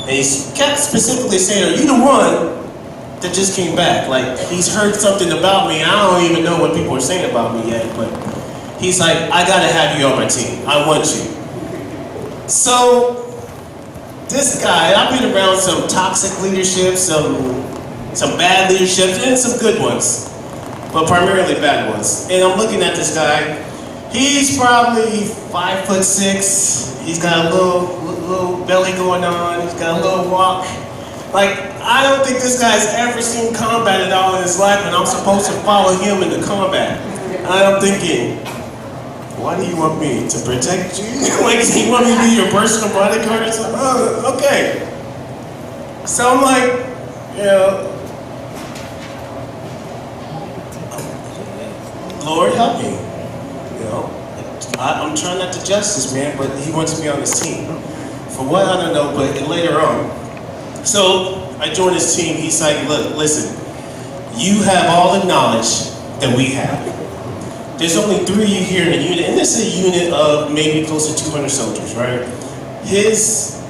And he kept specifically saying, "Are you the one that just came back? Like, he's heard something about me. I don't even know what people are saying about me yet, but he's like, I gotta have you on my team. I want you." So, this guy, I've been around some toxic leadership, some bad leaderships, and some good ones, but primarily bad ones. And I'm looking at this guy. He's probably 5'6". He's got a little belly going on. He's got a little walk. Like, I don't think this guy's ever seen combat at all in his life, and I'm supposed to follow him into combat. And I'm thinking, why do you want me to protect you? Like, you want me to be your personal bodyguard or something? Oh, okay. So I'm like, you know, Lord help me. You know, I'm trying not to judge this man, but he wants me on his team. For what, I don't know, but later on. So I joined his team. He's like, look, listen, you have all the knowledge that we have. There's only 3 of you here in the unit, and this is a unit of maybe close to 200 soldiers, right? His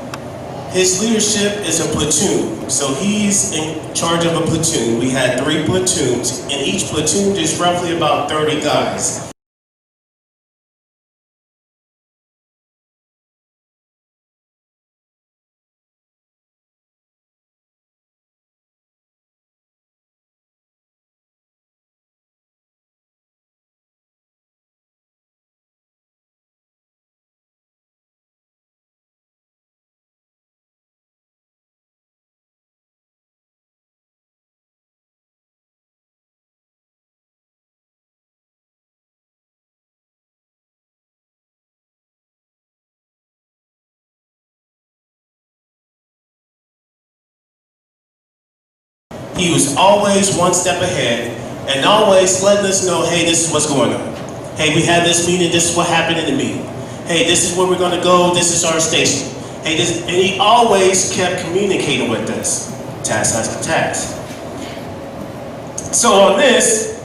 leadership is a platoon, so he's in charge of a platoon. We had 3 platoons. In each platoon, there's roughly about 30 guys. He was always one step ahead and always letting us know, hey, this is what's going on. Hey, we had this meeting, this is what happened in the meeting. Hey, this is where we're gonna go, this is our station. Hey, this, and he always kept communicating with us, task after task. So on this,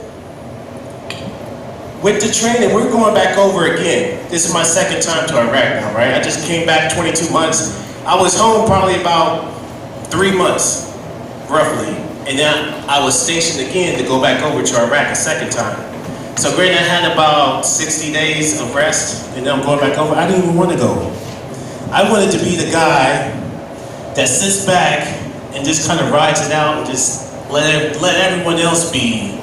with the training, we're going back over again. This is my second time to Iraq now, right? I just came back 22 months. I was home probably about 3 months, roughly. And then I was stationed again to go back over to Iraq a second time. So granted, I had about 60 days of rest, and then I'm going back over. I didn't even want to go. I wanted to be the guy that sits back and just kind of rides it out and just let everyone else be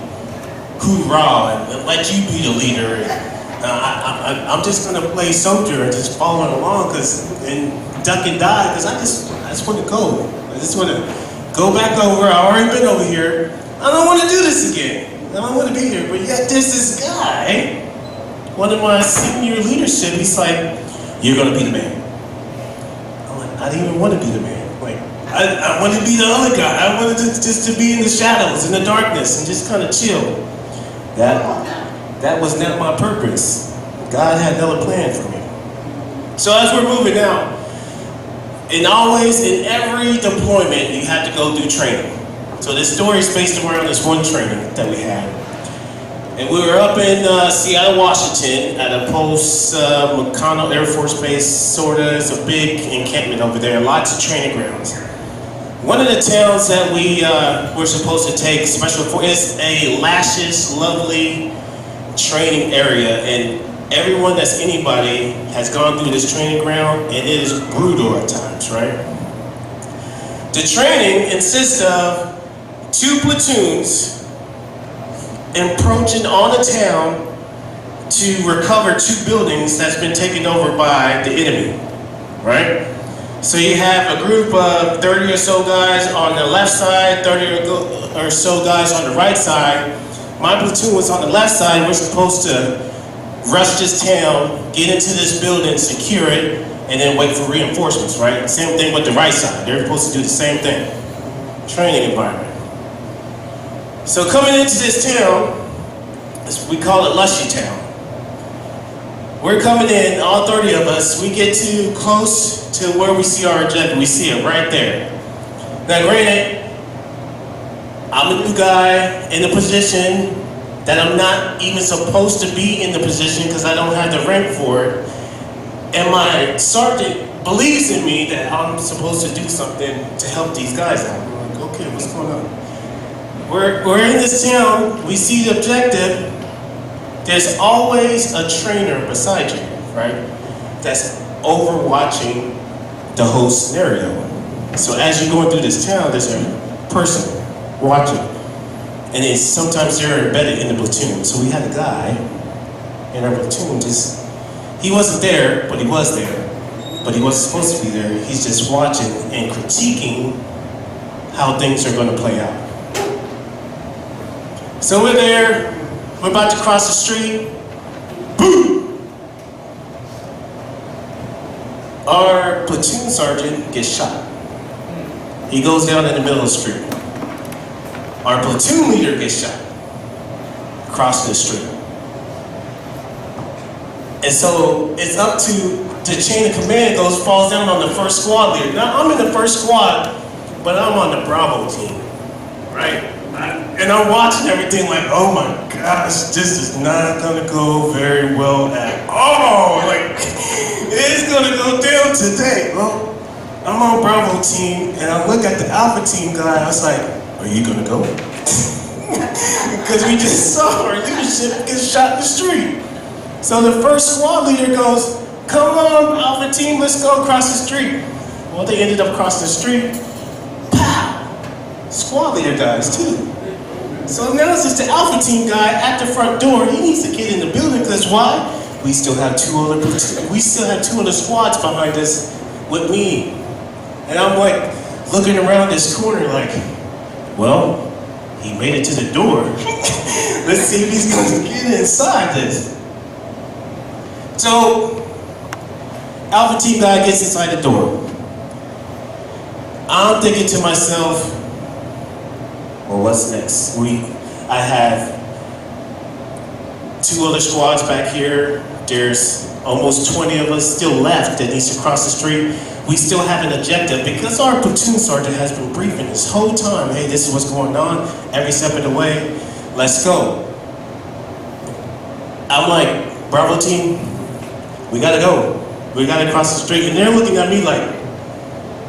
hoorah and let you be the leader. I'm just going to play soldier and just following along and duck and die because I just want to go. I just want to go back over. I already been over here. I don't want to do this again. I don't want to be here. But yet there's this guy, one of my senior leadership, he's like, you're going to be the man. I'm like, I didn't even want to be the man. Like, I want to be the other guy. I wanted just to be in the shadows, in the darkness, and just kind of chill. That was not my purpose. God had another plan for me. So as we're moving out, and always in every deployment, you had to go through training. So this story is based around this one training that we had. And we were up in Seattle, Washington at a post, McConnell Air Force Base, sort of. It's a big encampment over there, lots of training grounds. One of the towns that we were supposed to take special for is a lascious, lovely training area. And everyone that's anybody has gone through this training ground, and it is brutal at times, right? The training consists of 2 platoons approaching on a town to recover 2 buildings that's been taken over by the enemy, right? So you have a group of 30 or so guys on the left side, 30 or so guys on the right side. My platoon was on the left side. We're supposed to rush this town, get into this building, secure it, and then wait for reinforcements, right? Same thing with the right side. They're supposed to do the same thing. Training environment. So coming into this town, we call it Lushy Town. We're coming in, all 30 of us, we get too close to where we see our objective. We see it right there. Now granted, I'm a new guy in a position that I'm not even supposed to be in the position because I don't have the rank for it. And my sergeant believes in me that I'm supposed to do something to help these guys out. I'm like, okay, what's going on? We're in this town, we see the objective. There's always a trainer beside you, right? That's overwatching the whole scenario. So as you're going through this town, there's a person watching. And then sometimes they're embedded in the platoon. So we had a guy in our platoon, he wasn't there, but he was there. But he wasn't supposed to be there. He's just watching and critiquing how things are going to play out. So we're there, we're about to cross the street. Boom! Our platoon sergeant gets shot. He goes down in the middle of the street. Our platoon leader gets shot, crossing the street. And so it's up to the chain of command falls down on the first squad leader. Now I'm in the first squad, but I'm on the Bravo team, right? And I'm watching everything like, oh my gosh, this is not gonna go very well at all. Like, it's gonna go down today. Well, I'm on Bravo team, and I look at the Alpha team guy, I was like, are you gonna go? Because we just saw our leadership get shot in the street. So the first squad leader goes, come on, Alpha team, let's go across the street. Well, they ended up crossing the street. Pow! Squad leader dies too. So now it's just the Alpha team guy at the front door. He needs to get in the building because why? We still have two other squads behind us with me. And I'm like looking around this corner like, well, he made it to the door. Let's see if he's going to get inside this. So, Alpha team guy gets inside the door. I'm thinking to myself, well, what's next? I have two other squads back here. There's almost 20 of us still left that needs to cross the street. We still have an objective because our platoon sergeant has been briefing this whole time. Hey, this is what's going on every step of the way. Let's go. I'm like, Bravo team, we gotta go. We gotta cross the street. And they're looking at me like,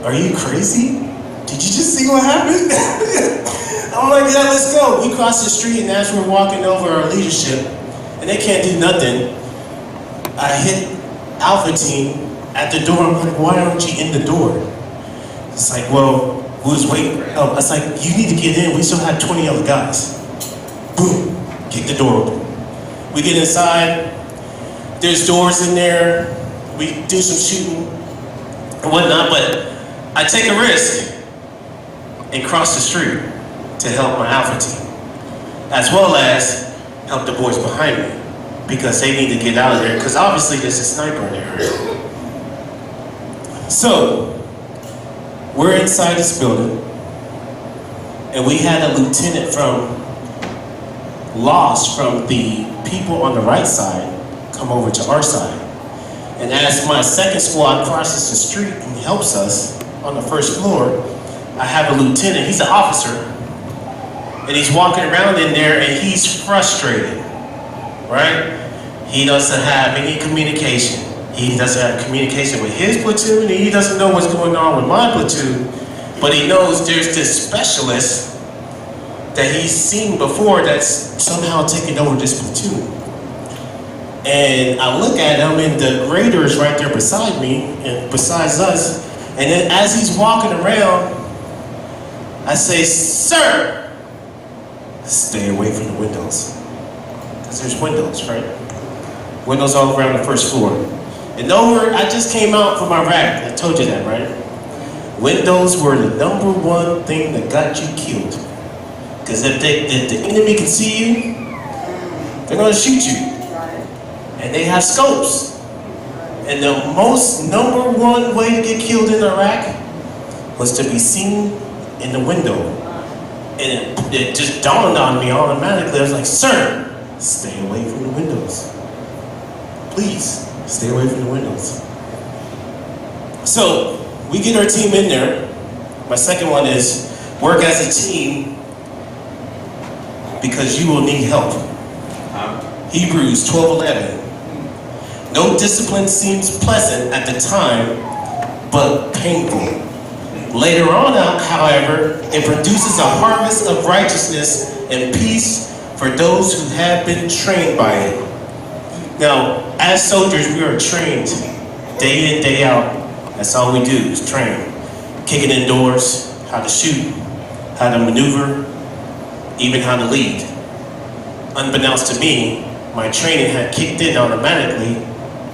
are you crazy? Did you just see what happened? I'm like, yeah, let's go. We cross the street, and as we're walking over our leadership, and they can't do nothing, I hit Alpha team at the door. I'm like, why aren't you in the door? It's like, well, we was waiting for help. I was like, you need to get in. We still have 20 other guys. Boom, kick the door open. We get inside. There's doors in there. We do some shooting and whatnot, but I take a risk and cross the street to help my Alpha team, as well as help the boys behind me, because they need to get out of there, because obviously there's a sniper in there. So, we're inside this building, and we had a lieutenant lost from the people on the right side come over to our side. And as my second squad crosses the street and helps us on the first floor, I have a lieutenant, he's an officer, and he's walking around in there and he's frustrated, right? He doesn't have any communication. He doesn't have communication with his platoon, and he doesn't know what's going on with my platoon, but he knows there's this specialist that he's seen before that's somehow taking over this platoon. And I look at him, and the grader is right there beside me, and besides us, and then as he's walking around, I say, sir, stay away from the windows. Because there's windows, right? Windows all around the first floor. And I just came out from Iraq. I told you that, right? Windows were the number one thing that got you killed. Because if the enemy can see you, they're going to shoot you. And they have scopes. And the number one way to get killed in Iraq was to be seen in the window. And it just dawned on me automatically. I was like, sir, stay away from the windows. Please, stay away from the windows. So, we get our team in there. My second one is work as a team because you will need help. Hebrews 12:11. No discipline seems pleasant at the time, but painful. Later on, however, it produces a harvest of righteousness and peace for those who have been trained by it. Now, as soldiers, we are trained day in, day out. That's all we do is train. Kicking indoors, how to shoot, how to maneuver, even how to lead. Unbeknownst to me, my training had kicked in automatically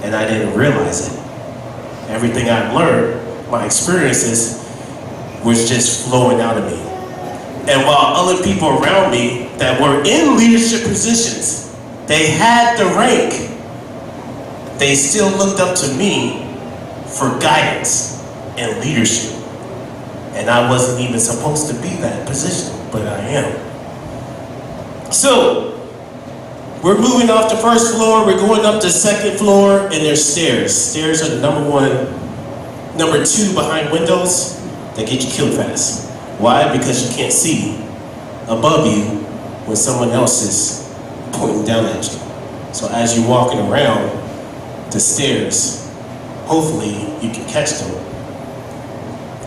and I didn't realize it. Everything I've learned, my experiences, was just flowing out of me. And while other people around me that were in leadership positions, they had the rank, they still looked up to me for guidance and leadership. And I wasn't even supposed to be that position, but I am. So, we're moving off the first floor, we're going up the second floor, and there's stairs. Stairs are the number two behind windows that get you killed fast. Why? Because you can't see above you when someone else is pointing down at you. So as you're walking around the stairs, hopefully you can catch them.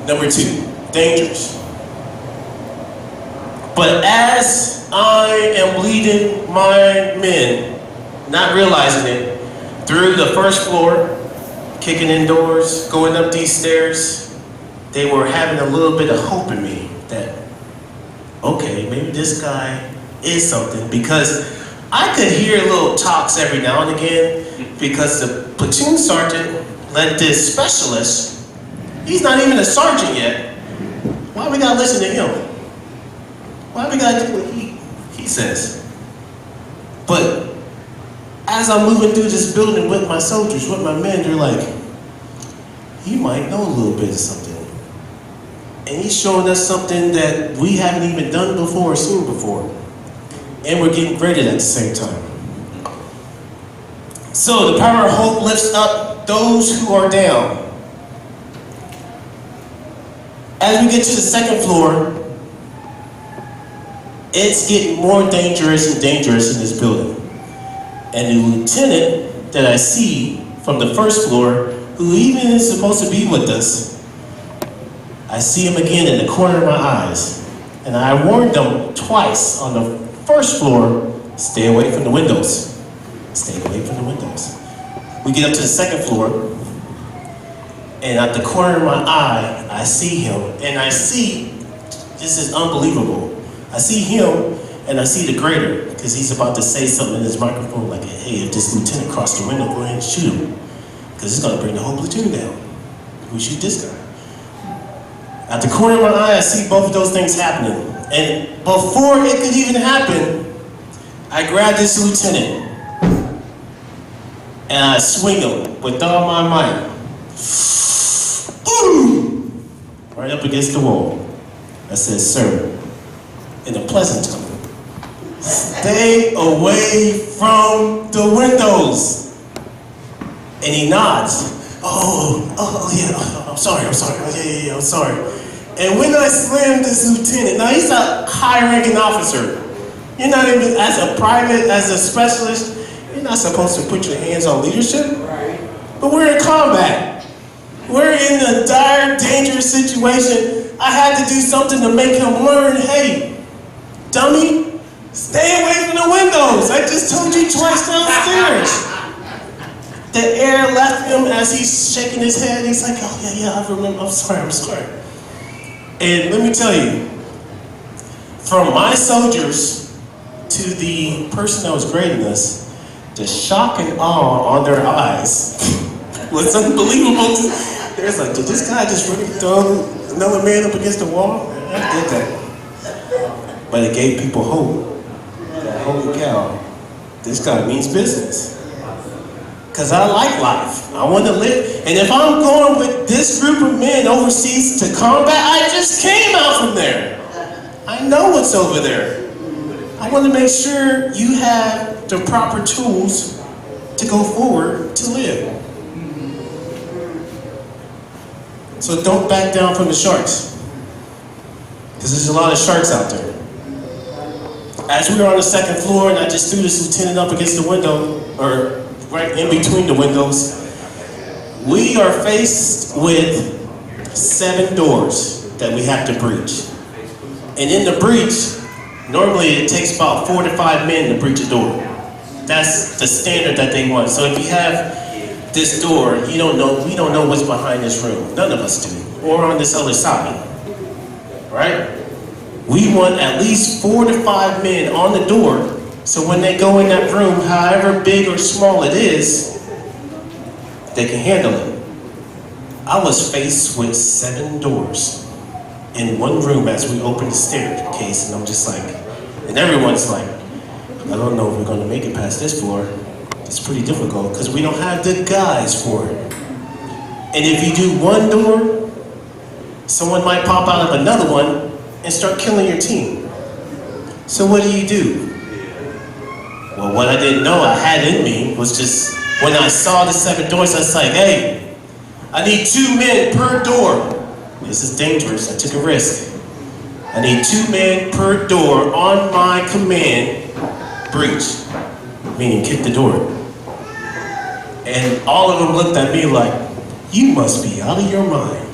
Number two, dangers. But as I am leading my men, not realizing it, through the first floor, kicking indoors, going up these stairs, they were having a little bit of hope in me that, okay, maybe this guy is something, because I could hear little talks every now and again, because the platoon sergeant led this specialist. He's not even a sergeant yet. Why we gotta listen to him? Why we gotta do what he says? But as I'm moving through this building with my soldiers, with my men, they're like, he might know a little bit of something. And he's showing us something that we haven't even done before or seen before. And we're getting graded at the same time. So the power of hope lifts up those who are down. As we get to the second floor, it's getting more dangerous and dangerous in this building. And the lieutenant that I see from the first floor, who even is supposed to be with us, I see him again in the corner of my eyes. And I warned them twice on the first floor, stay away from the windows. Stay away from the windows. We get up to the second floor, and at the corner of my eye, I see him, and I see, this is unbelievable. I see him, and I see the grader, because he's about to say something in his microphone like, hey, if this lieutenant crossed the window, go ahead and shoot him, because it's gonna bring the whole platoon down. We shoot this guy. At the corner of my eye, I see both of those things happening. And before it could even happen, I grab this lieutenant, and I swing him with all my might. Boom! Right up against the wall. I said, sir, in a pleasant tone, stay away from the windows. And he nods. Oh yeah, I'm sorry. Oh, yeah, I'm sorry. And when I slammed this lieutenant, now he's a high-ranking officer. You're not even, as a private, as a specialist, you're not supposed to put your hands on leadership. Right. But we're in combat. We're in a dire, dangerous situation. I had to do something to make him learn, hey, dummy, stay away from the windows. I just told you twice downstairs. The air left him as he's shaking his head. He's like, oh yeah, I remember, I'm sorry. And let me tell you, from my soldiers to the person that was grading us, the shock and awe on their eyes was unbelievable. There's like, did this guy just really throw another man up against the wall? I did that. But it gave people hope. That holy cow, this guy means business. Because I like life. I want to live. And if I'm going with this group of men overseas to combat, I just came out from there. I know what's over there. I want to make sure you have the proper tools to go forward to live. So don't back down from the sharks. Because there's a lot of sharks out there. As we were on the second floor and I just threw this lieutenant up against the window, or right in between the windows, we are faced with 7 doors that we have to breach. And in the breach, normally it takes about 4 to 5 men to breach a door. That's the standard that they want. So if you have this door, we don't know what's behind this room. None of us do. Or on this other side, right? We want at least 4 to 5 men on the door, so when they go in that room, however big or small it is, they can handle it. I was faced with 7 doors in one room as we opened the staircase, and I'm just like, and everyone's like, I don't know if we're going to make it past this floor. It's pretty difficult because we don't have the guys for it. And if you do one door, someone might pop out of another one and start killing your team. So what do? Well, what I didn't know I had in me was just, when I saw the 7 doors, I was like, hey, I need 2 men per door. This is dangerous, I took a risk. I need 2 men per door on my command, breach, meaning kick the door. And all of them looked at me like, you must be out of your mind.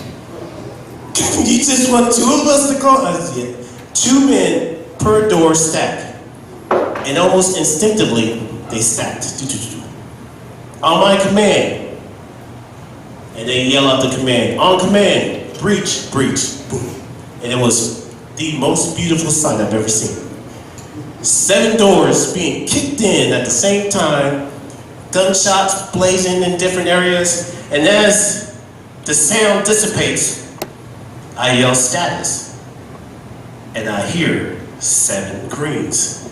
You just want 2 of us to call? I said, yeah. 2 men per door stack. And almost instinctively, they stacked. On my command. And they yell out the command. On command, breach, breach, boom. And it was the most beautiful sight I've ever seen. 7 doors being kicked in at the same time, gunshots blazing in different areas, and as the sound dissipates, I yell status, and I hear 7 greens.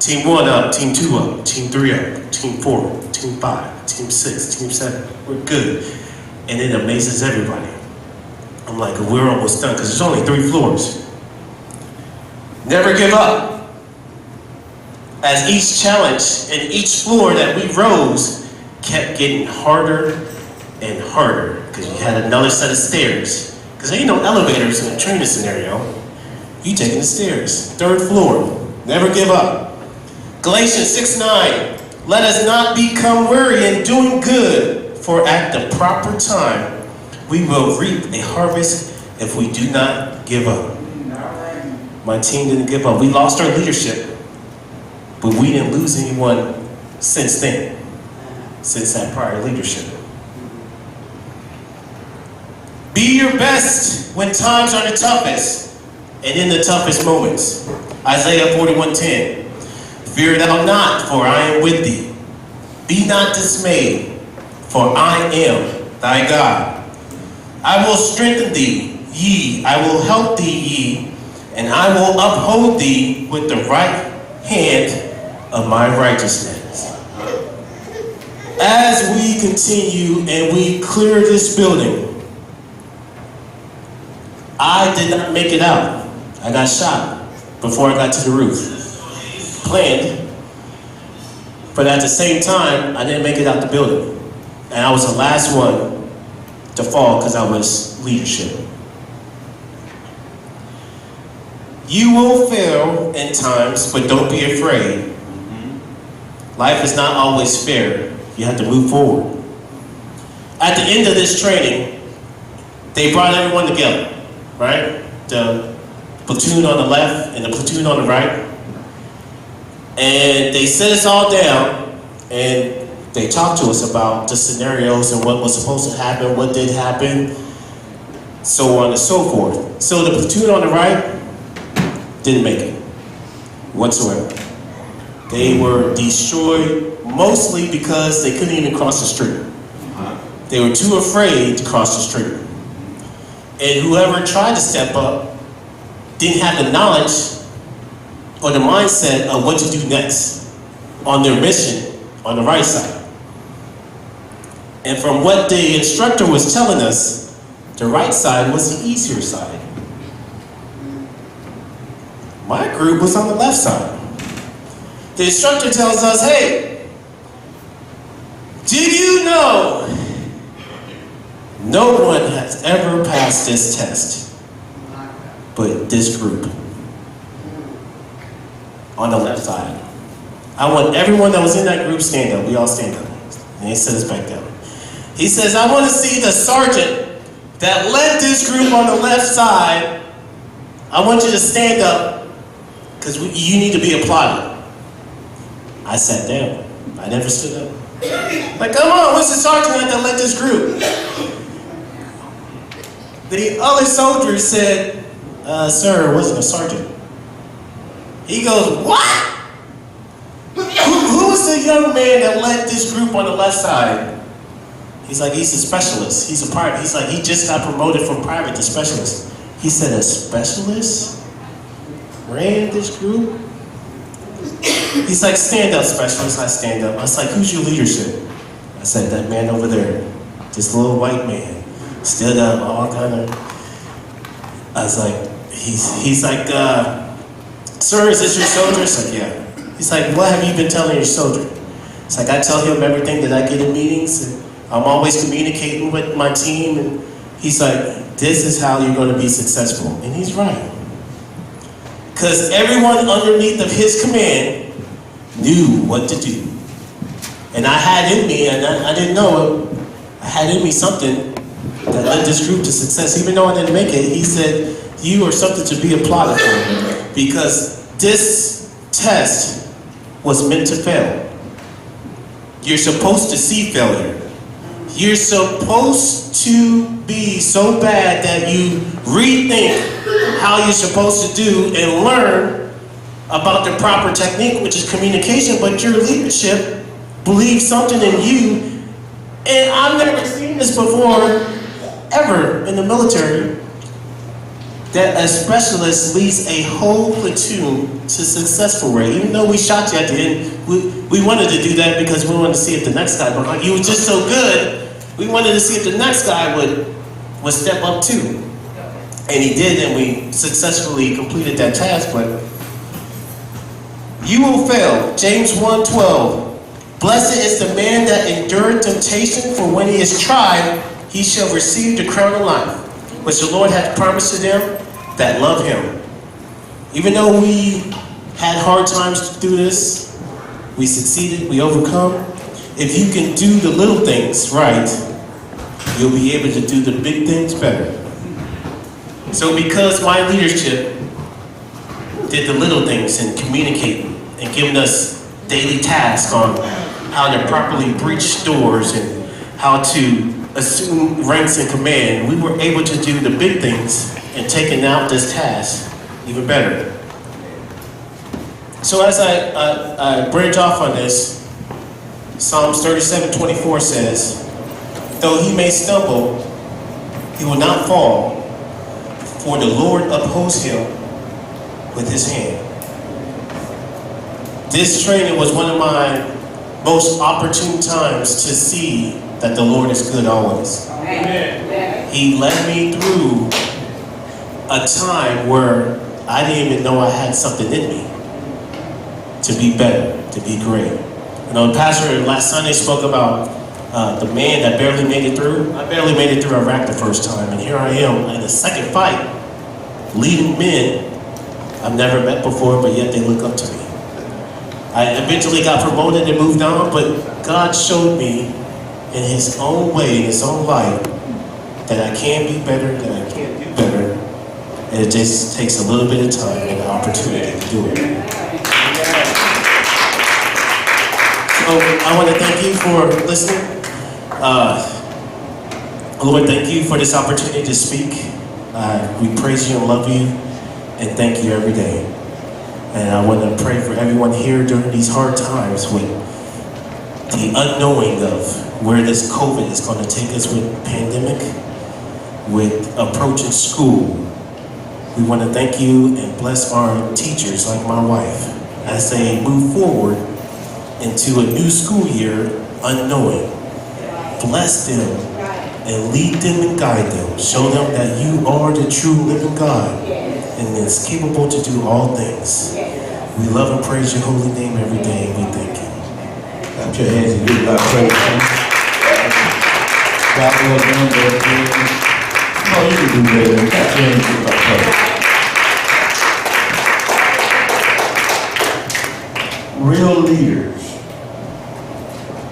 Team 1 up, Team 2 up, Team 3 up, Team 4, Team 5, Team 6, Team 7, we're good. And it amazes everybody. I'm like, we're almost done, because there's only 3 floors. Never give up. As each challenge and each floor that we rose kept getting harder and harder, because you had another set of stairs. Because there ain't no elevators in a training scenario. You taking the stairs. 3rd floor. Never give up. Galatians 6:9. Let us not become weary in doing good, for at the proper time we will reap a harvest if we do not give up. My team didn't give up. We lost our leadership, but we didn't lose anyone since then, since that prior leadership. Be your best when times are the toughest and in the toughest moments. Isaiah 41:10. Fear thou not, for I am with thee. Be not dismayed, for I am thy God. I will strengthen thee, I will help thee, ye, and I will uphold thee with the right hand of my righteousness. As we continue and we clear this building, I did not make it out. I got shot before I got to the roof. Planned, but at the same time, I didn't make it out the building. And I was the last one to fall because I was leadership. You will fail in times, but don't be afraid. Life is not always fair. You have to move forward. At the end of this training, they brought everyone together, right? The platoon on the left and the platoon on the right. And they sit us all down and they talked to us about the scenarios and what was supposed to happen, what did happen, so on and so forth. So the platoon on the right didn't make it whatsoever. They were destroyed mostly because they couldn't even cross the street. They were too afraid to cross the street. And whoever tried to step up didn't have the knowledge or the mindset of what to do next on their mission on the right side. And from what the instructor was telling us, the right side was the easier side. My group was on the left side. The instructor tells us, hey, do you know no one has ever passed this test but this group on the left side? I want everyone that was in that group stand up. We all stand up. And he set us back down. He says, I want to see the sergeant that led this group on the left side, I want you to stand up because you need to be applauded. I sat down. I never stood up. Like, come on, what's the sergeant that led this group? The other soldier said, sir, it wasn't a sergeant. He goes, what? Who was the young man that led this group on the left side? He's like, he's a specialist. He's a private. He's like, he just got promoted from private to specialist. He said, a specialist ran this group? He's like, stand up, specialist. I stand up. I was like, who's your leadership? I said, that man over there, this little white man, stood up, all kind of. I was like, he's like, sir, is this your soldier? I said, yeah. He's like, what have you been telling your soldier? It's like, I tell him everything that I get in meetings, and I'm always communicating with my team, and he's like, this is how you're going to be successful. And he's right. Because everyone underneath of his command knew what to do. And I had in me, and I didn't know it, I had in me something that led this group to success. Even though I didn't make it, he said, you are something to be applauded for. Because this test was meant to fail. You're supposed to see failure. You're supposed to be so bad that you rethink how you're supposed to do and learn about the proper technique, which is communication, but your leadership believes something in you. And I've never seen this before, ever in the military, that a specialist leads a whole platoon to successful rate. Even though we shot you at the end, we wanted to do that because we wanted to see if the next guy, but you were just so good, we wanted to see if the next guy would step up too. And he did, and we successfully completed that task, but you will fail. James 1:12. Blessed is the man that endureth temptation, for when he is tried, he shall receive the crown of life, which the Lord hath promised to them that love him. Even though we had hard times to do this, we succeeded, we overcome. If you can do the little things right, you'll be able to do the big things better. So because my leadership did the little things and communicating and giving us daily tasks on how to properly breach doors and how to assume ranks in command, we were able to do the big things and taking out this task even better. So as I branch off on this, Psalms 37:24 says, though he may stumble, he will not fall, for the Lord upholds him with his hand. This training was one of my most opportune times to see that the Lord is good always. Amen. He led me through a time where I didn't even know I had something in me to be better, to be great. You know, the pastor last Sunday spoke about the man that barely made it through. I barely made it through Iraq the first time, and here I am in the second fight, leading men I've never met before, but yet they look up to me. I eventually got promoted and moved on, but God showed me in his own way, in his own light, that I can be better, that I can do better, and it just takes a little bit of time and an opportunity to do it. So I want to thank you for listening. Lord, thank you for this opportunity to speak. We praise you and love you and thank you every day. And I want to pray for everyone here during these hard times with the unknowing of where this COVID is going to take us with pandemic, with approaching school. We want to thank you and bless our teachers like my wife as they move forward into a new school year unknowing. Bless them and lead them and guide them. Show them that you are the true living God and is capable to do all things. We love and praise your holy name every day, and we thank you. Clap your hands and give God praise. God will do that. No, you can do better. Clap your hands and give God praise. Real leaders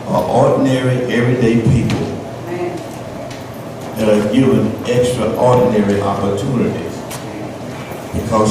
are ordinary, everyday people that are given extra extraordinary opportunities. Because